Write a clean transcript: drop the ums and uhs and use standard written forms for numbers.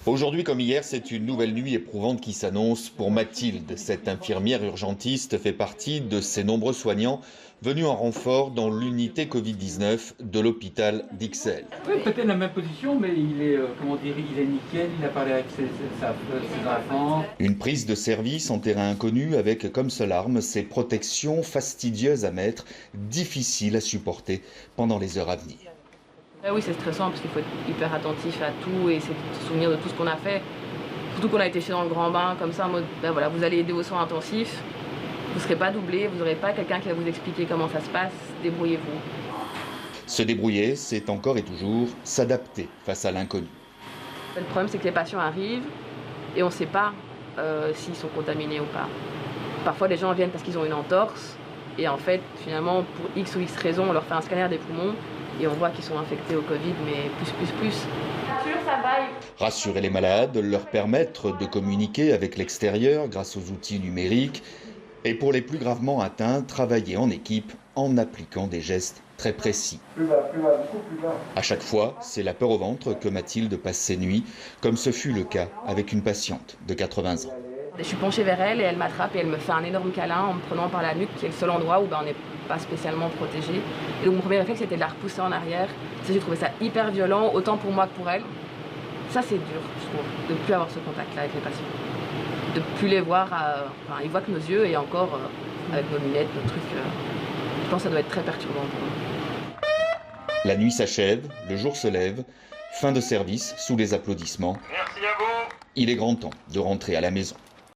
Aujourd'hui comme hier, c'est une nouvelle nuit éprouvante qui s'annonce pour Mathilde. Cette infirmière urgentiste fait partie de ces nombreux soignants venus en renfort dans l'unité Covid-19 de l'hôpital d'Ixelles. Oui, peut-être la même position, mais il est, il est nickel, il a parlé avec ses enfants. Une prise de service en terrain inconnu avec comme seule arme ces protections fastidieuses à mettre, difficiles à supporter pendant les heures à venir. Oui, c'est stressant parce qu'il faut être hyper attentif à tout et se souvenir de tout ce qu'on a fait. Surtout qu'on a été chez dans le grand bain, comme ça, en mode, ben voilà, vous allez aider aux soins intensifs, vous ne serez pas doublé, vous n'aurez pas quelqu'un qui va vous expliquer comment ça se passe, débrouillez-vous. Se débrouiller, c'est encore et toujours s'adapter face à l'inconnu. Le problème, c'est que les patients arrivent et on ne sait pas s'ils sont contaminés ou pas. Parfois, les gens viennent parce qu'ils ont une entorse et en fait, finalement, pour X ou X raisons, on leur fait un scanner des poumons et on voit qu'ils sont infectés au Covid, mais plus. Rassurer les malades, leur permettre de communiquer avec l'extérieur grâce aux outils numériques et pour les plus gravement atteints, travailler en équipe en appliquant des gestes très précis. Plus bas, beaucoup plus bas. À chaque fois, c'est la peur au ventre que Mathilde passe ses nuits, comme ce fut le cas avec une patiente de 80 ans. Je suis penchée vers elle et elle m'attrape et elle me fait un énorme câlin en me prenant par la nuque, qui est le seul endroit où on n'est pas spécialement protégé. Et donc mon premier réflexe c'était de la repousser en arrière. J'ai trouvé ça hyper violent, autant pour moi que pour elle. Ça c'est dur, je trouve, de ne plus avoir ce contact-là avec les patients. De ne plus les voir, ils voient que nos yeux et encore avec nos lunettes, nos trucs. Je pense que ça doit être très perturbant pour nous. La nuit s'achève, le jour se lève, fin de service sous les applaudissements. Merci à vous. Il est grand temps de rentrer à la maison.